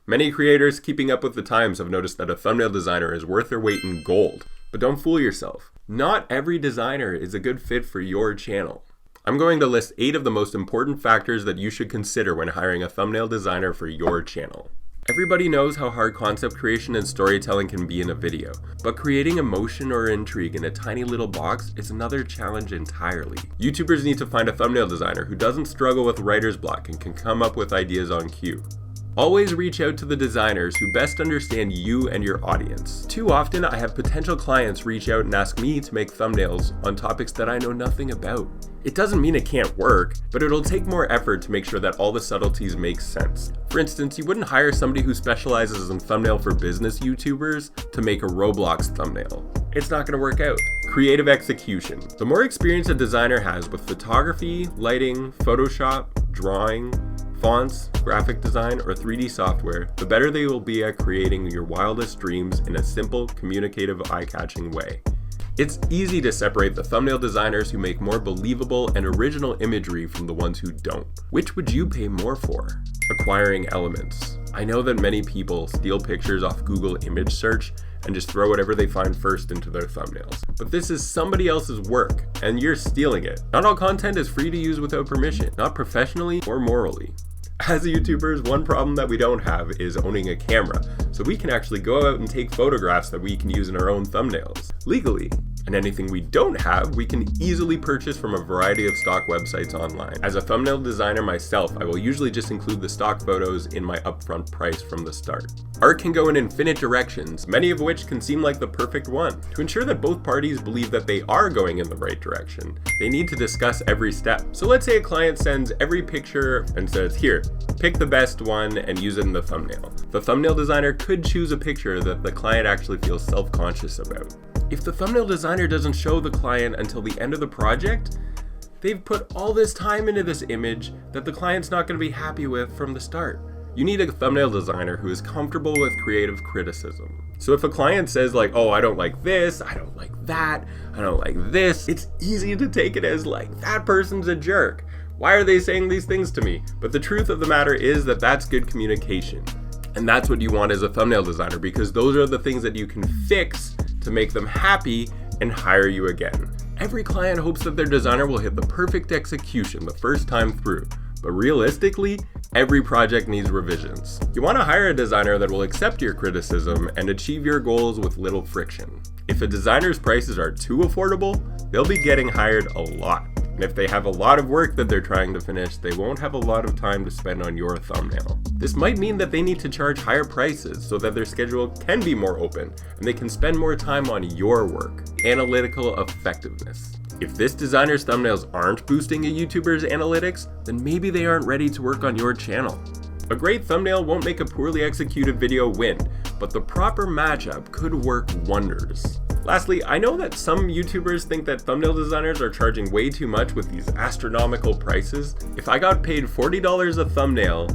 Many creators keeping up with the times have noticed that a thumbnail designer is worth their weight in gold. But don't fool yourself. Not every designer is a good fit for your channel. I'm going to list 8 of the most important factors that you should consider when hiring a thumbnail designer for your channel. Everybody knows how hard concept creation and storytelling can be in a video, but creating emotion or intrigue in a tiny little box is another challenge entirely. YouTubers need to find a thumbnail designer who doesn't struggle with writer's block and can come up with ideas on cue. Always reach out to the designers who best understand you and your audience. Too often, I have potential clients reach out and ask me to make thumbnails on topics that I know nothing about. It doesn't mean it can't work, but it'll take more effort to make sure that all the subtleties make sense. For instance, you wouldn't hire somebody who specializes in thumbnail for business YouTubers to make a Roblox thumbnail. It's not going to work out. Creative execution. The more experience a designer has with photography, lighting, Photoshop, drawing, fonts, graphic design, or 3D software, the better they will be at creating your wildest dreams in a simple, communicative, eye-catching way. It's easy to separate the thumbnail designers who make more believable and original imagery from the ones who don't. Which would you pay more for? Acquiring elements. I know that many people steal pictures off Google image search and just throw whatever they find first into their thumbnails. But this is somebody else's work, and you're stealing it. Not all content is free to use without permission, not professionally or morally. As YouTubers, one problem that we don't have is owning a camera, so we can actually go out and take photographs that we can use in our own thumbnails, legally. And anything we don't have, we can easily purchase from a variety of stock websites online. As a thumbnail designer myself, I will usually just include the stock photos in my upfront price from the start. Art can go in infinite directions, many of which can seem like the perfect one. To ensure that both parties believe that they are going in the right direction, they need to discuss every step. So let's say a client sends every picture and says, here, pick the best one and use it in the thumbnail. The thumbnail designer could choose a picture that the client actually feels self-conscious about. If the thumbnail designer doesn't show the client until the end of the project, they've put all this time into this image that the client's not going to be happy with from the start. You need a thumbnail designer who is comfortable with creative criticism. So if a client says like, oh, I don't like this, I don't like that, I don't like this, it's easy to take it as like, that person's a jerk. Why are they saying these things to me? But the truth of the matter is that that's good communication. And that's what you want as a thumbnail designer, because those are the things that you can fix to make them happy and hire you again. Every client hopes that their designer will hit the perfect execution the first time through, but realistically, every project needs revisions. You want to hire a designer that will accept your criticism and achieve your goals with little friction. If a designer's prices are too affordable, they'll be getting hired a lot. And if they have a lot of work that they're trying to finish, they won't have a lot of time to spend on your thumbnail. This might mean that they need to charge higher prices so that their schedule can be more open and they can spend more time on your work. Analytical effectiveness. If this designer's thumbnails aren't boosting a YouTuber's analytics, then maybe they aren't ready to work on your channel. A great thumbnail won't make a poorly executed video win, but the proper matchup could work wonders. Lastly, I know that some YouTubers think that thumbnail designers are charging way too much with these astronomical prices. If I got paid $40 a thumbnail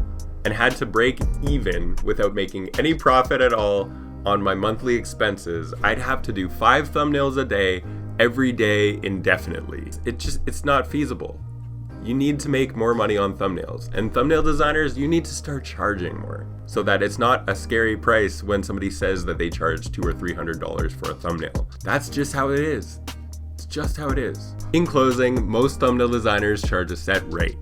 and had to break even without making any profit at all on my monthly expenses, I'd have to do 5 thumbnails a day, every day, indefinitely. It's not feasible. You need to make more money on thumbnails, and thumbnail designers, you need to start charging more so that it's not a scary price when somebody says that they charge $200 or $300 for a thumbnail. That's just how it is. It's just how it is. In closing, most thumbnail designers charge a set rate.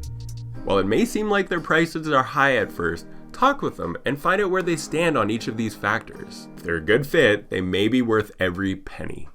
While it may seem like their prices are high at first, talk with them and find out where they stand on each of these factors. If they're a good fit, they may be worth every penny.